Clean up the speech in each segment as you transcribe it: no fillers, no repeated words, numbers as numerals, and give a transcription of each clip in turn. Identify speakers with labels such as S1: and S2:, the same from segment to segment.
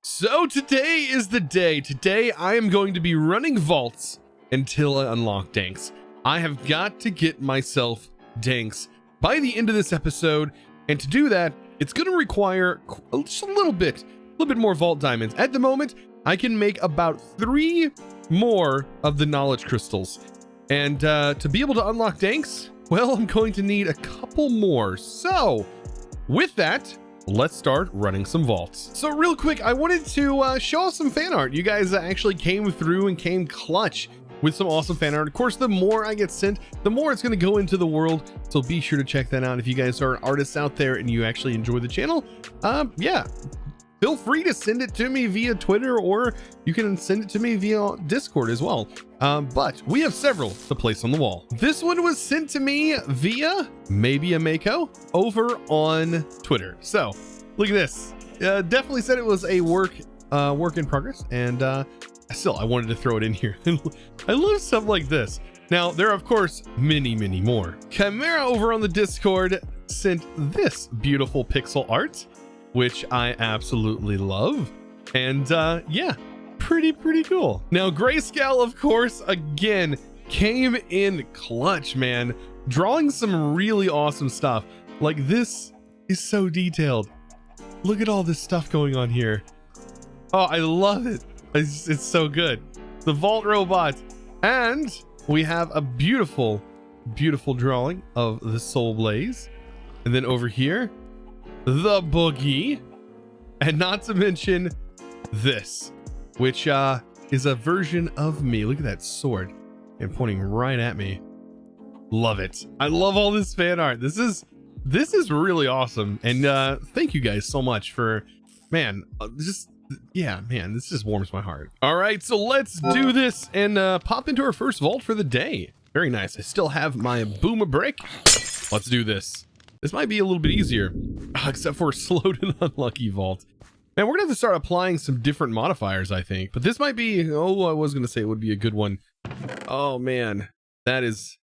S1: So today is the day. Today I am going to be running vaults until I unlock Danks. I have got to get myself Danks by the end of this episode, and to do that, it's going to require just a little bit more vault diamonds. At the moment, I can make about 3 more of the knowledge crystals, and to be able to unlock Danks, well, I'm going to need a couple more. So with that, let's start running some vaults. So real quick, I wanted to show off some fan art. You guys actually came through and came clutch with some awesome fan art. Of course, the more I get sent, the more it's going to go into the world. So be sure to check that out. If you guys are artists out there and you actually enjoy the channel, yeah, feel free to send it to me via Twitter, or you can send it to me via Discord as well. But we have several to place on the wall. This one was sent to me via maybe a Mako over on Twitter. So look at this. Definitely said it was a work in progress, and still I wanted to throw it in here. I love stuff like this. Now there are of course many more. Chimera over on the Discord sent this beautiful pixel art, which I absolutely love, and yeah, pretty cool. Now Grayscale, of course, again came in clutch, man, drawing some really awesome stuff. Like, this is so detailed. Look at all this stuff going on here. Oh, I love it. It's so good. The vault robot, and we have a beautiful drawing of the Soul Blaze, and then over here the Boogie, and not to mention this, which is a version of me. Look at that sword and pointing right at me. Love it. I love all this fan art. This is really awesome, and thank you guys so much for, man, yeah, man, this just warms my heart. All right, so let's do this and pop into our first vault for the day. Very nice. I still have my boomer brick. Let's do this. This might be a little bit easier, except for slowed and unlucky vault. Man, we're gonna have to start applying some different modifiers, I think. But this might be, oh, I was gonna say it would be a good one. Oh man, that is,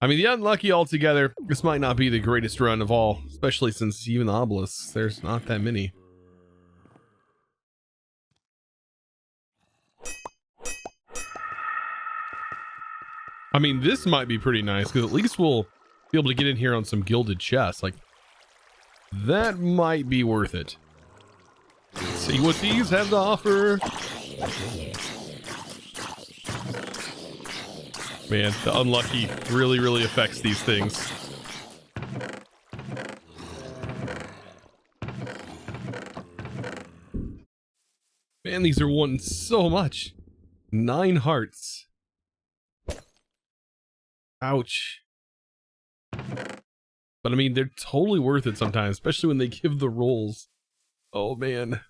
S1: I mean, the unlucky altogether, this might not be the greatest run of all, especially since even the obelisks, there's not that many. I mean, this might be pretty nice, because at least we'll be able to get in here on some gilded chests. Like, that might be worth it. Let's see what these have to offer. Man, the unlucky really affects these things. Man, these are wanting so much. 9 hearts. Ouch. But I mean, they're totally worth it sometimes, especially when they give the rolls. Oh man.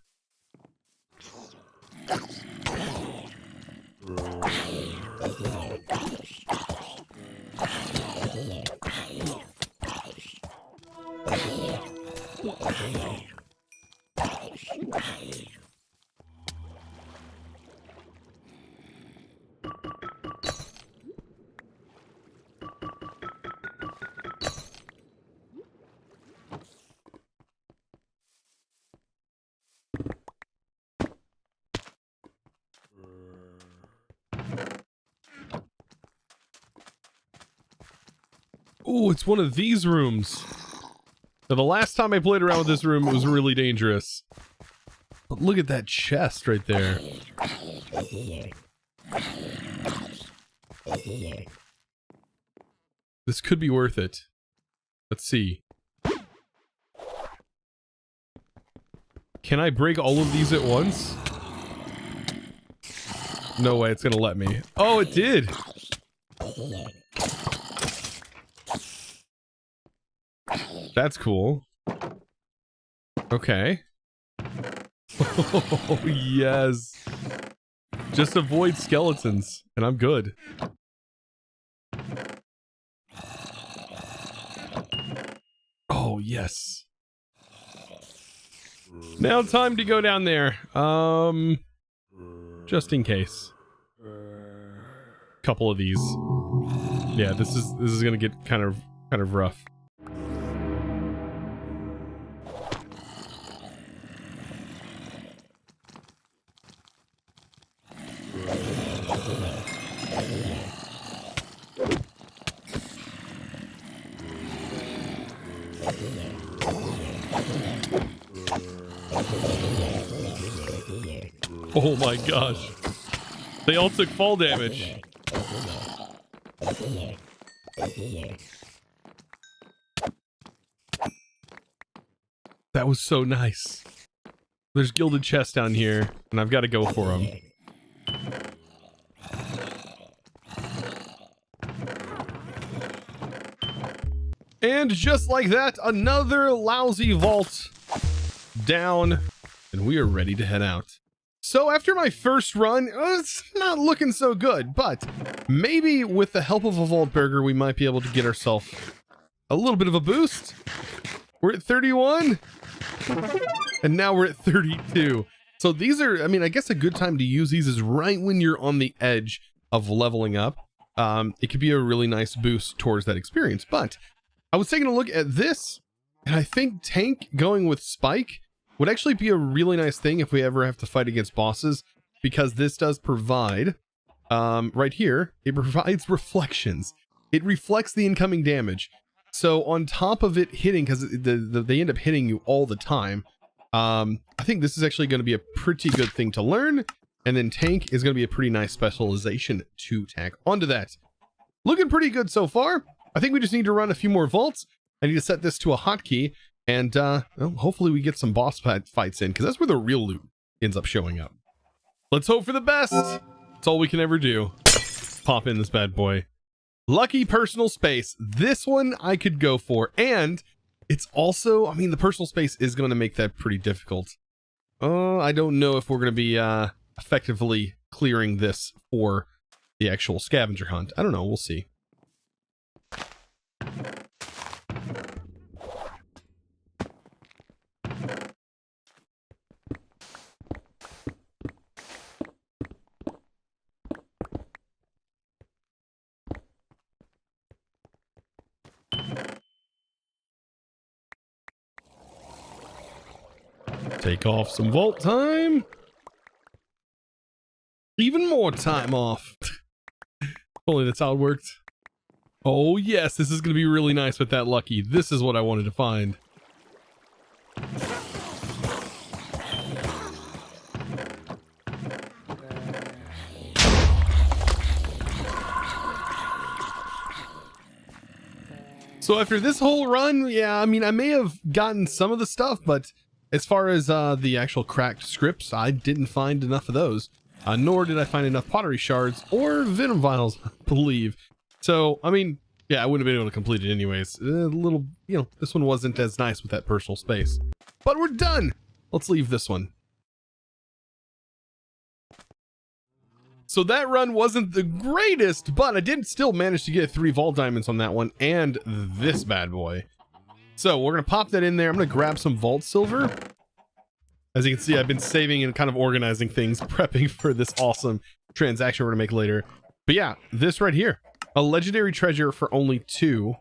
S1: Oh, it's one of these rooms. Now, the last time I played around with this room, it was really dangerous. But look at that chest right there. This could be worth it. Let's see. Can I break all of these at once? No way it's gonna let me. Oh, it did! That's cool. Okay. Oh, yes. Just avoid skeletons, and I'm good. Oh, yes. Now time to go down there. Just in case. Couple of these. Yeah, this is gonna get kind of rough. Oh my gosh. They all took fall damage. That was so nice. There's gilded chests down here, and I've got to go for them. And just like that, another lousy vault down, and we are ready to head out. So after my first run, it's not looking so good, but maybe with the help of a vault burger, we might be able to get ourselves a little bit of a boost. We're at 31, and now we're at 32. So these are, I mean, I guess a good time to use these is right when you're on the edge of leveling up. It could be a really nice boost towards that experience, but I was taking a look at this, and I think tank going with spike would actually be a really nice thing if we ever have to fight against bosses, because this does provide, right here, it provides reflections. It reflects the incoming damage. So on top of it hitting, because they end up hitting you all the time, I think this is actually going to be a pretty good thing to learn, and then tank is going to be a pretty nice specialization to tack onto that. Looking pretty good so far. I think we just need to run a few more vaults. I need to set this to a hotkey, and well, hopefully we get some boss fights in, because that's where the real loot ends up showing up. Let's hope for the best. That's all we can ever do. Pop in this bad boy. Lucky personal space. This one I could go for, and it's also, I mean, the personal space is going to make that pretty difficult. I don't know if we're going to be effectively clearing this for the actual scavenger hunt. I don't know. We'll see. Take off some vault time. Even more time off. Only that's how it worked. Oh yes, this is going to be really nice with that lucky. This is what I wanted to find. So after this whole run, yeah, I mean, I may have gotten some of the stuff, but as far as the actual cracked scripts, I didn't find enough of those. Nor did I find enough pottery shards or venom vials, I believe. So, I mean, yeah, I wouldn't have been able to complete it anyways. A little, you know, this one wasn't as nice with that personal space. But we're done! Let's leave this one. So that run wasn't the greatest, but I did still manage to get 3 vault diamonds on that one, and this bad boy. So we're going to pop that in there. I'm going to grab some vault silver. As you can see, I've been saving and kind of organizing things, prepping for this awesome transaction we're going to make later. But yeah, this right here. A legendary treasure for only 2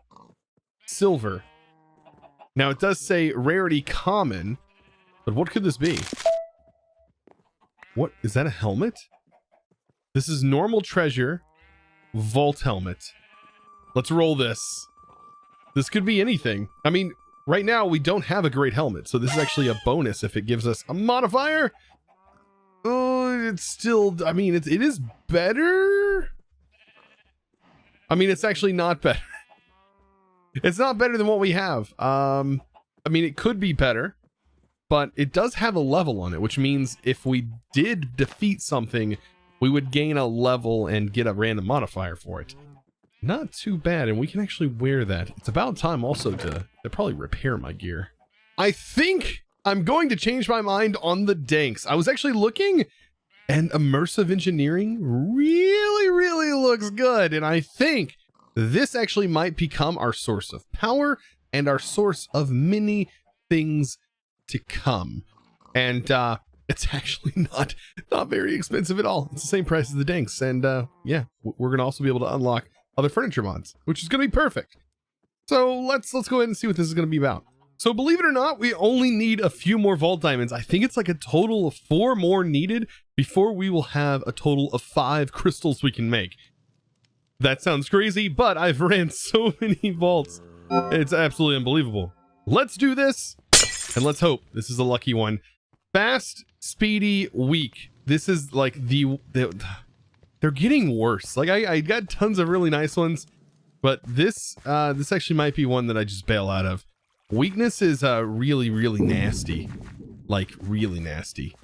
S1: silver. Now it does say rarity common, but what could this be? What, is that a helmet? This is normal treasure, vault helmet. Let's roll this. This could be anything. I mean, right now we don't have a great helmet, so this is actually a bonus if it gives us a modifier. Oh, it's still, I mean, it is better. I mean, it's actually not better. It's not better than what we have. I mean, it could be better, but it does have a level on it, which means if we did defeat something, we would gain a level and get a random modifier for it. Not too bad, and we can actually wear that. It's about time also to probably repair my gear. I think I'm going to change my mind on the danks. I was actually looking, and immersive engineering really looks good, and I think this actually might become our source of power and our source of many things to come. And it's actually not very expensive at all. It's the same price as the danks, and yeah, we're gonna also be able to unlock other furniture mods, which is gonna be perfect. So let's go ahead and see what this is gonna be about. So believe it or not, we only need a few more vault diamonds. I think it's like a total of 4 more needed before we will have a total of 5 crystals we can make. That sounds crazy, but I've ran so many vaults. It's absolutely unbelievable. Let's do this, and let's hope this is a lucky one. Fast, speedy, weak. This is like they're getting worse. Like I got tons of really nice ones, but this actually might be one that I just bail out of. Weakness is really, really nasty. Like really nasty.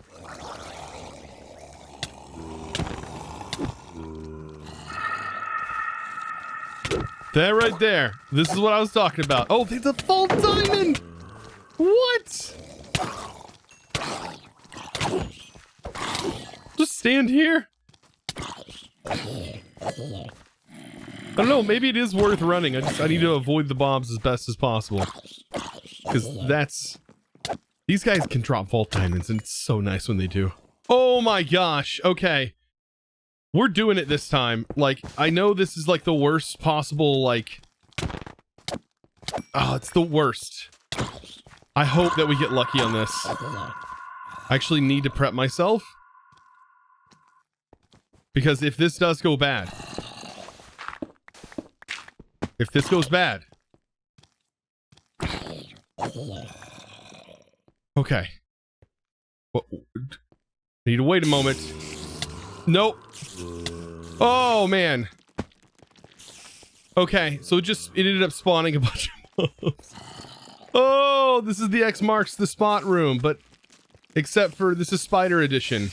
S1: That right there. This is what I was talking about. Oh, it's a vault diamond! What? Just stand here? I don't know, maybe it is worth running. I need to avoid the bombs as best as possible. Because these guys can drop vault diamonds, and it's so nice when they do. Oh my gosh, okay. We're doing it this time. Like, I know this is like the worst possible, like... Oh, it's the worst. I hope that we get lucky on this. I actually need to prep myself. Because if this does go bad... If this goes bad... Okay. Well, I need to wait a moment. Nope. Oh, man. Okay, so it ended up spawning a bunch of mobs. Oh, this is the X marks the spot room, but except for this is Spider Edition.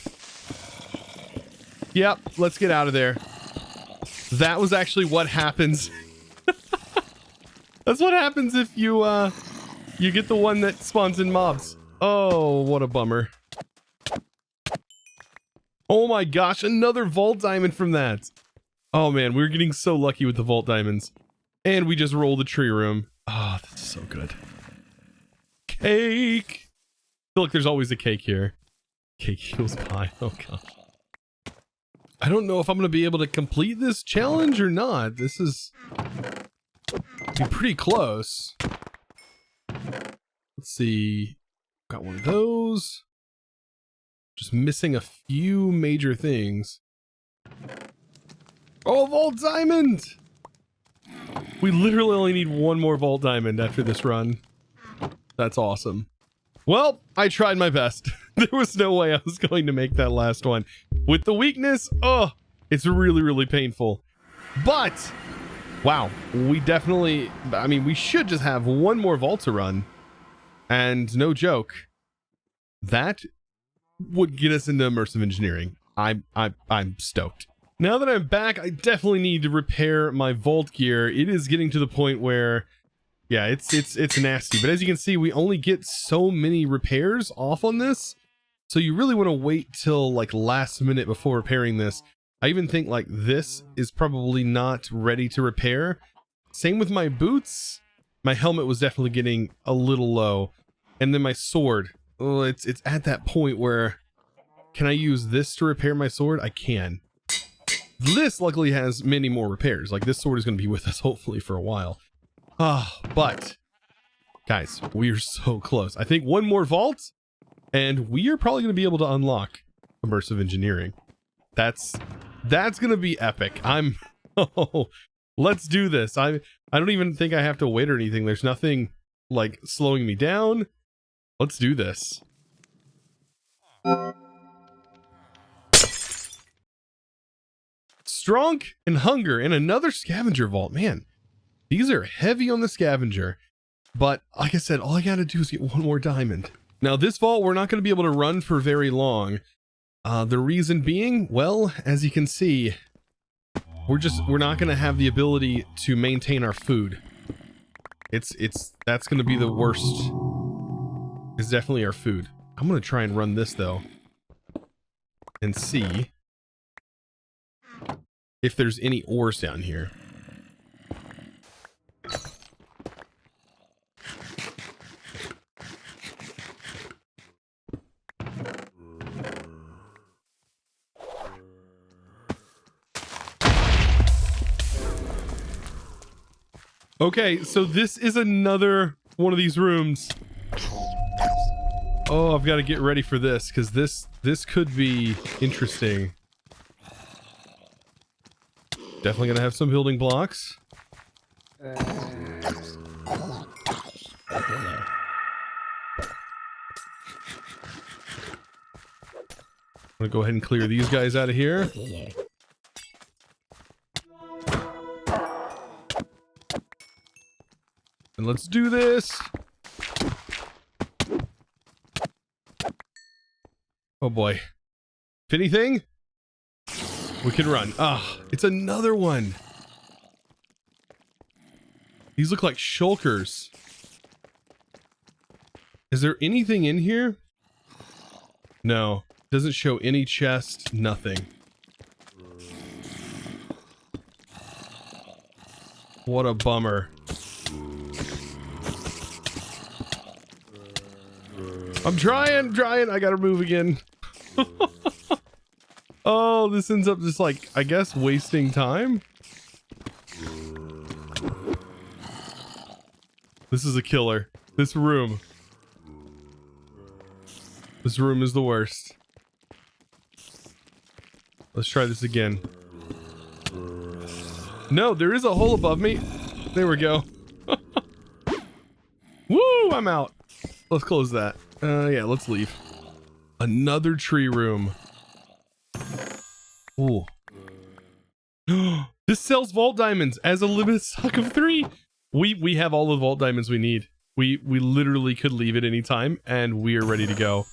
S1: Yep, let's get out of there. That was actually what happens. That's what happens if you you get the one that spawns in mobs. Oh, what a bummer. Oh my gosh, another vault diamond from that. Oh man, we're getting so lucky with the vault diamonds. And we just rolled the tree room. Oh, this is so good. Cake! I feel like there's always a cake here. Cake equals pie. Oh gosh. I don't know if I'm going to be able to complete this challenge or not. This is... be pretty close. Let's see. Got one of those. Just missing a few major things. Oh, vault diamond! We literally only need one more vault diamond after this run. That's awesome. Well, I tried my best. There was no way I was going to make that last one. With the weakness, oh, it's really, really painful. But, wow, we definitely, I mean, we should just have one more vault to run. And no joke, that would get us into immersive engineering. I'm stoked. Now that I'm back, I definitely need to repair my vault gear. It is getting to the point where, yeah, it's nasty. But as you can see, we only get so many repairs off on this. So you really want to wait till like last minute before repairing this. I even think like this is probably not ready to repair. Same with my boots. My helmet was definitely getting a little low. And then my sword. Well, it's at that point where, can I use this to repair my sword? I can. This luckily has many more repairs. Like this sword is going to be with us hopefully for a while. But guys, we are so close. I think one more vault and we are probably going to be able to unlock immersive engineering. That's going to be epic. Oh, let's do this. I don't even think I have to wait or anything. There's nothing like slowing me down. Let's do this. Strong and hunger and another scavenger vault. Man, these are heavy on the scavenger. But like I said, all I gotta do is get one more diamond. Now this vault, we're not gonna be able to run for very long. The reason being, well, as you can see, we're not gonna have the ability to maintain our food. That's gonna be the worst. It's definitely our food. I'm gonna try and run this though and see if there's any ores down here. Okay, so this is another one of these rooms. Oh, I've got to get ready for this, because this could be interesting. Definitely gonna have some building blocks. I'm gonna go ahead and clear these guys out of here. And let's do this. Oh boy. If anything, we can run. Ah, it's another one. These look like shulkers. Is there anything in here? No. Doesn't show any chest, nothing. What a bummer. I'm trying, I gotta move again. Oh, this ends up just like, I guess, wasting time. This is a killer. This room. This room is the worst. Let's try this again. No, there is a hole above me. There we go. Woo, I'm out. Let's close that. Yeah, let's leave. Another tree room. Ooh. This sells vault diamonds as a limited stock of 3. We have all the vault diamonds we need. We literally could leave at any time and we are ready to go.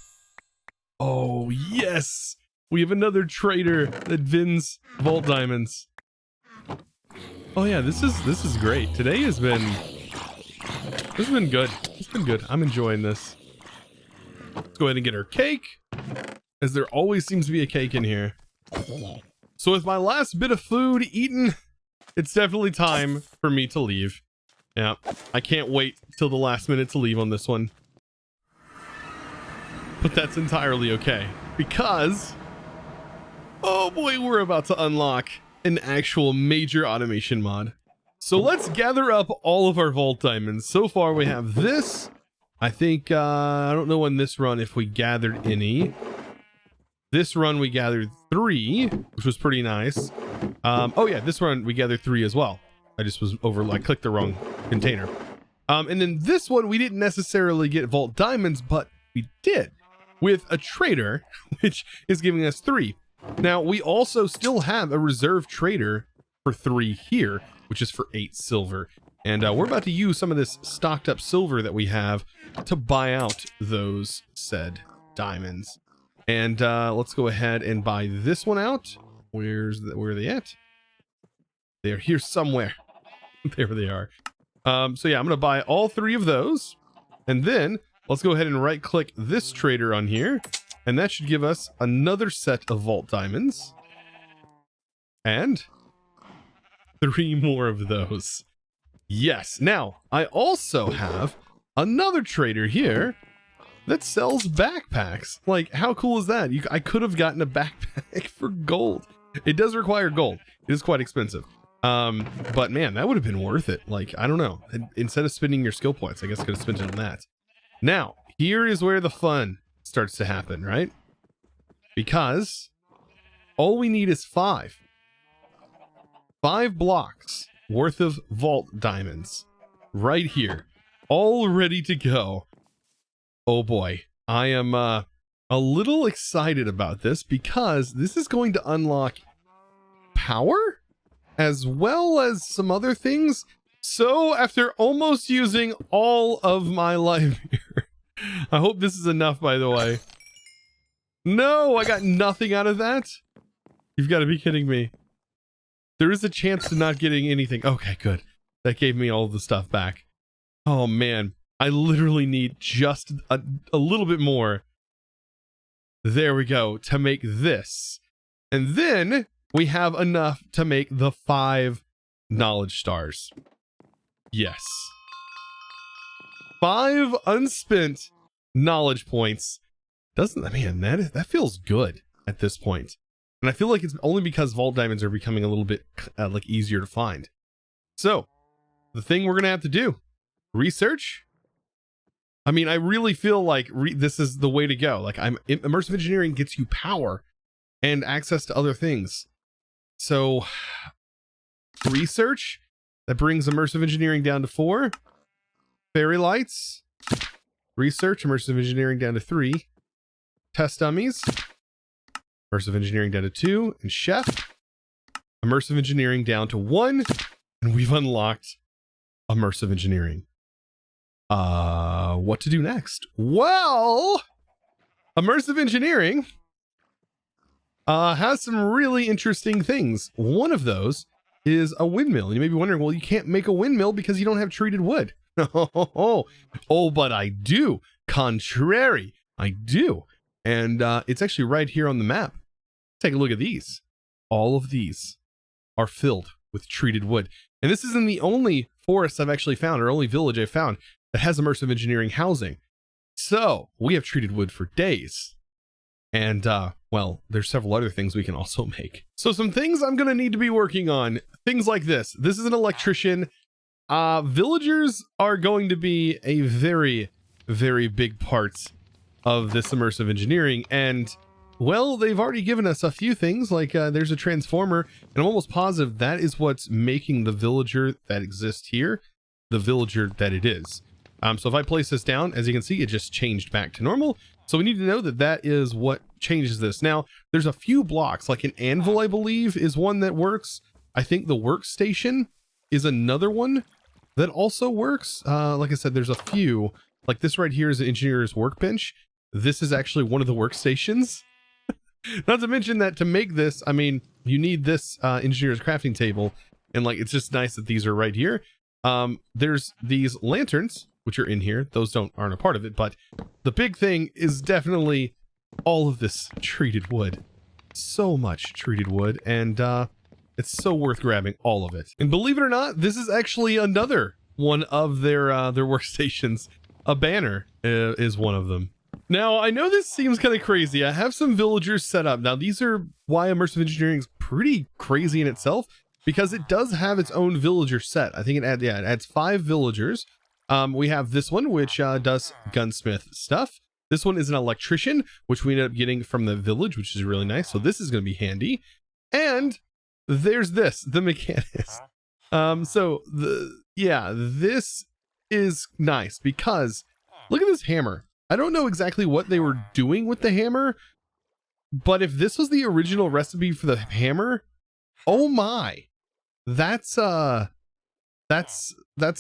S1: Oh, yes. We have another trader that vins vault diamonds. Oh yeah, this is great. Today has been good. It's been good. I'm enjoying this. Let's go ahead and get our cake, as there always seems to be a cake in here. So with my last bit of food eaten, it's definitely time for me to leave. Yeah, I can't wait till the last minute to leave on this one. But that's entirely okay, because oh boy, we're about to unlock an actual major automation mod. So let's gather up all of our vault diamonds. So far we have this. I think, I don't know on this run if we gathered any. This run we gathered 3, which was pretty nice. Oh yeah, this run we gathered 3 as well. I just was I clicked the wrong container. And then this one we didn't necessarily get vault diamonds, but we did with a trader, which is giving us 3. Now, we also still have a reserve trader for 3 here, which is for 8 silver. And we're about to use some of this stocked up silver that we have to buy out those said diamonds. And let's go ahead and buy this one out. Where are they at? They're here somewhere. There they are. So yeah, I'm going to buy all 3 of those. And then let's go ahead and right click this trader on here. And that should give us another set of vault diamonds. And 3 more of those. Yes. Now, I also have another trader here that sells backpacks. Like, how cool is that? I could have gotten a backpack for gold. It does require gold. It is quite expensive. But man, that would have been worth it. Like, I don't know. Instead of spending your skill points, I guess I could have spent it on that. Now, here is where the fun starts to happen, right? Because all we need is 5 blocks worth of vault diamonds right here, all ready to go. Oh boy, I am a little excited about this because this is going to unlock power as well as some other things. So after almost using all of my life here, I hope this is enough, by the way. No, I got nothing out of that. You've got to be kidding me. There is a chance to not getting anything. Okay, good. That gave me all the stuff back. Oh man, I literally need just a little bit more. There we go, to make this. And then we have enough to make the 5 knowledge stars. Yes. 5 unspent knowledge points. Man, that feels good at this point. And I feel like it's only because vault diamonds are becoming a little bit like easier to find. So the thing we're gonna have to do, research I mean, I really feel like this is the way to go. Like, immersive engineering gets you power and access to other things. So research, that brings immersive engineering down to 4. Fairy lights, research, immersive engineering down to 3. Test dummies, immersive engineering down to 2. And chef, immersive engineering down to 1. And we've unlocked immersive engineering. What to do next? Well, immersive engineering has some really interesting things. One of those is a windmill. You may be wondering, well, you can't make a windmill because you don't have treated wood. Oh, but I do. Contrary, I do. And it's actually right here on the map. Take a look at these. All of these are filled with treated wood. And this isn't the only forest I've actually found, or only village I've found, that has immersive engineering housing. So we have treated wood for days. And, well, there's several other things we can also make. So some things I'm going to need to be working on. Things like this. This is an electrician. Villagers are going to be a very, very big part of this immersive engineering. And, well, they've already given us a few things, like there's a transformer. And I'm almost positive that is what's making the villager that exists here the villager that it is. So if I place this down, as you can see, it just changed back to normal. So we need to know that that is what changes this. Now, there's a few blocks, like an anvil, I believe, is one that works. I think the workstation is another one that also works. Like I said, there's a few. Like this right here is an engineer's workbench. This is actually one of the workstations. Not to mention that to make this, I mean, you need this engineer's crafting table. And like, it's just nice that these are right here. There's these lanterns, which are in here. Those aren't a part of it, but the big thing is definitely all of this treated wood. So much treated wood, and it's so worth grabbing all of it. And believe it or not, this is actually another one of their workstations. A banner is one of them. Now, I know this seems kind of crazy. I have some villagers set up. Now, these are why immersive engineering is pretty crazy in itself, because it does have its own villager set. I think it adds 5 villagers. We have this one, which does gunsmith stuff. This one is an electrician, which we ended up getting from the village, which is really nice. So this is going to be handy. And there's this, the mechanist. This is nice because look at this hammer. I don't know exactly what they were doing with the hammer, but if this was the original recipe for the hammer, oh my, that's a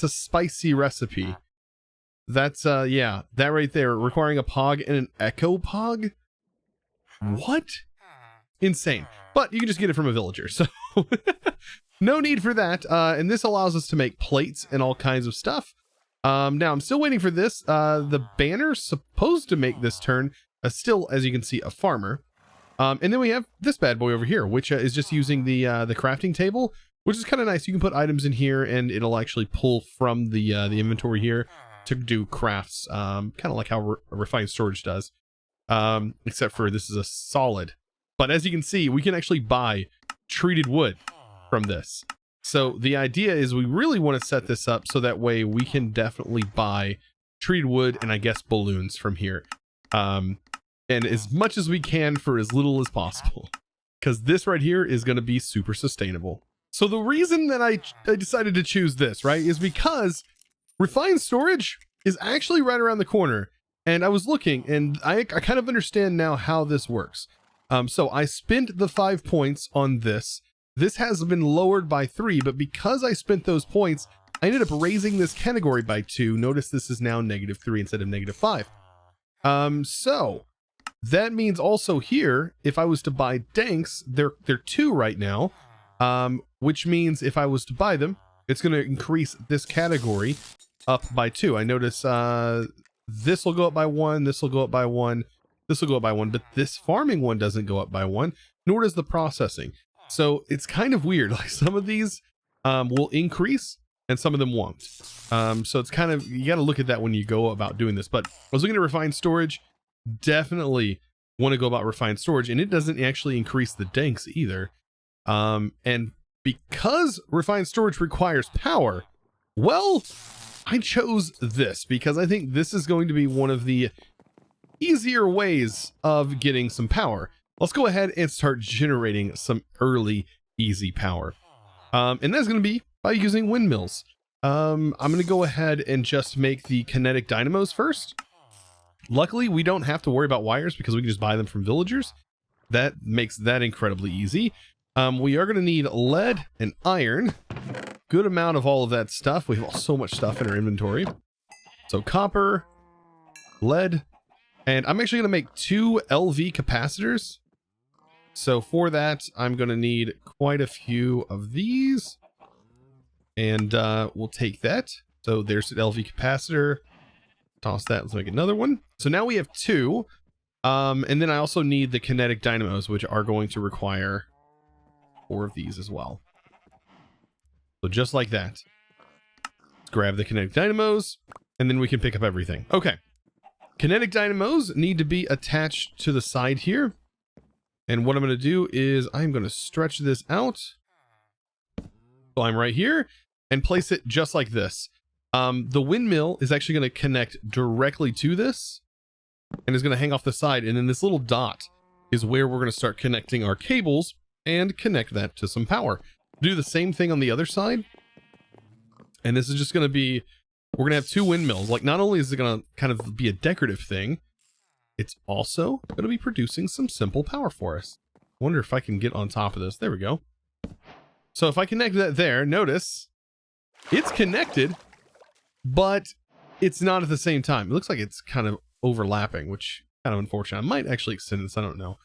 S1: spicy recipe. That's that right there, requiring a pog and an echo pog. What? Insane. But you can just get it from a villager, so no need for that. And this allows us to make plates and all kinds of stuff. Now I'm still waiting for this. The banner's supposed to make this turn. Still, as you can see, a farmer. And then we have this bad boy over here, which is just using the crafting table, which is kind of nice. You can put items in here and it'll actually pull from the inventory here to do crafts, kind of like how refined storage does, except for this is a solid. But as you can see, we can actually buy treated wood from this. So the idea is we really want to set this up so that way we can definitely buy treated wood and I guess balloons from here. And as much as we can for as little as possible, because this right here is going to be super sustainable. So the reason that I decided to choose this, right, is because refined storage is actually right around the corner. And I was looking and I kind of understand now how this works. So I spent the 5 points on this. This has been lowered by 3, but because I spent those points, I ended up raising this category by 2. Notice this is now -3 instead of -5. So that means also here, if I was to buy danks, they're 2 right now, which means if I was to buy them, it's going to increase this category up by 2. I notice this will go up by 1, this will go up by 1, this will go up by 1, but this farming one doesn't go up by 1, nor does the processing. So it's kind of weird. Like some of these will increase and some of them won't. So it's kind of, you got to look at that when you go about doing this. But I was looking at refined storage, definitely want to go about refined storage, and it doesn't actually increase the danks either. And because refined storage requires power, well, I chose this because I think this is going to be one of the easier ways of getting some power. Let's go ahead and start generating some early easy power. And that's going to be by using windmills. I'm going to go ahead and just make the kinetic dynamos first. Luckily, we don't have to worry about wires because we can just buy them from villagers. That makes that incredibly easy. We are going to need lead and iron. Good amount of all of that stuff. We have so much stuff in our inventory. So copper, lead, and I'm actually going to make 2 LV capacitors. So for that, I'm going to need quite a few of these. And we'll take that. So there's an LV capacitor. Toss that. Let's make another one. So now we have 2. And then I also need the kinetic dynamos, which are going to require 4 of these as well. So just like that. Let's grab the kinetic dynamos, and then we can pick up everything. Okay. Kinetic dynamos need to be attached to the side here. And what I'm going to do is I'm going to stretch this out. So I'm right here and place it just like this. The windmill is actually going to connect directly to this and is going to hang off the side. And then this little dot is where we're going to start connecting our cables and connect that to some power. Do the same thing on the other side. And this is just going to be, we're going to have 2 windmills. Like, not only is it going to kind of be a decorative thing, it's also going to be producing some simple power for us. I wonder if I can get on top of this. There we go. So if I connect that there, notice it's connected, but it's not at the same time. It looks like it's kind of overlapping, which is kind of unfortunate. I might actually extend this. I don't know.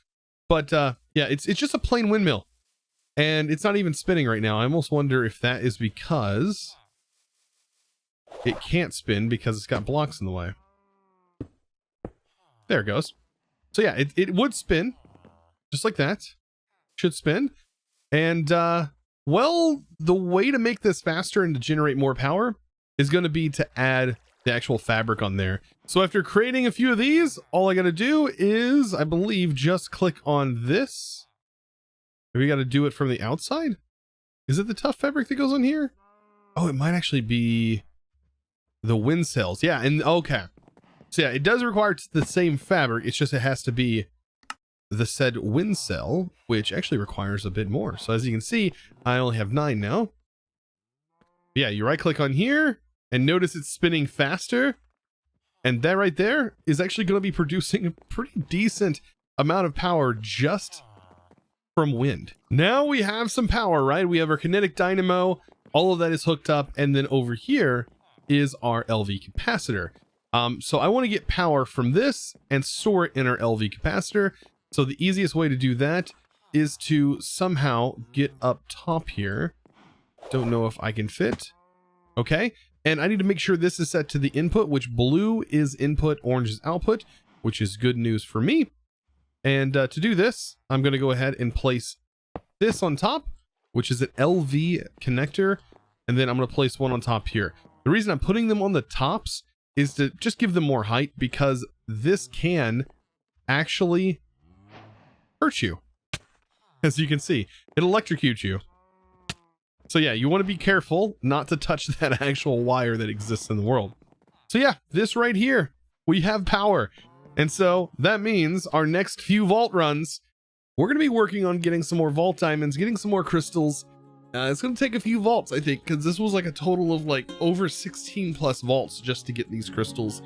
S1: But yeah, it's just a plain windmill. And it's not even spinning right now. I almost wonder if that is because it can't spin because it's got blocks in the way. There it goes. So yeah, it would spin just like that. Should spin. And well, the way to make this faster and to generate more power is going to be to add the actual fabric on there. So after creating a few of these, all I got to do is, I believe, just click on this. We got to do it from the outside. Is it the tough fabric that goes on here? Oh, it might actually be the wind cells. Yeah, and okay. So yeah, it does require the same fabric. It's just it has to be the said wind cell, which actually requires a bit more. So as you can see, I only have 9 now. Yeah, you right click on here and notice it's spinning faster. And that right there is actually going to be producing a pretty decent amount of power just from wind. Now we have some power, right? We have our kinetic dynamo. All of that is hooked up. And then over here is our LV capacitor. So I want to get power from this and store it in our LV capacitor. So the easiest way to do that is to somehow get up top here. Don't know if I can fit. Okay. And I need to make sure this is set to the input, which blue is input, orange is output, which is good news for me. And to do this, I'm going to go ahead and place this on top, which is an LV connector. And then I'm going to place one on top here. The reason I'm putting them on the tops is to just give them more height, because this can actually hurt you. As you can see, it electrocutes you. So yeah, you want to be careful not to touch that actual wire that exists in the world. So yeah, this right here, we have power. And so that means our next few vault runs, we're going to be working on getting some more vault diamonds, getting some more crystals. It's going to take a few vaults, I think, because this was like a total of like over 16 plus vaults just to get these crystals.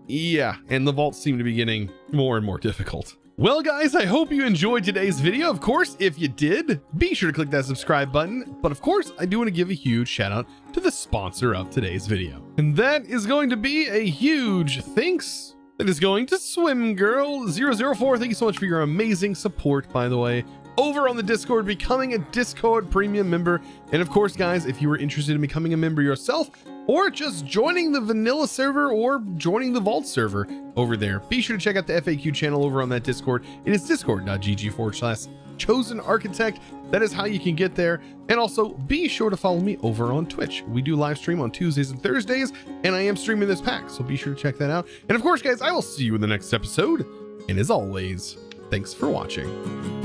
S1: Yeah, and the vaults seem to be getting more and more difficult. Well, guys, I hope you enjoyed today's video. Of course, if you did, be sure to click that subscribe button. But of course, I do want to give a huge shout out to the sponsor of today's video. And that is going to be a huge thanks. That is going to Swim Girl 004. Thank you so much for your amazing support, by the way, over on the Discord, becoming a Discord premium member. And of course, guys, if you were interested in becoming a member yourself, or just joining the vanilla server or joining the vault server over there, be sure to check out the FAQ channel over on that Discord. It is discord.gg/ChosenArchitect. That is how you can get there. And also be sure to follow me over on Twitch. We do live stream on Tuesdays and Thursdays, and I am streaming this pack, so be sure to check that out. And of course, guys, I will see you in the next episode. And as always, thanks for watching.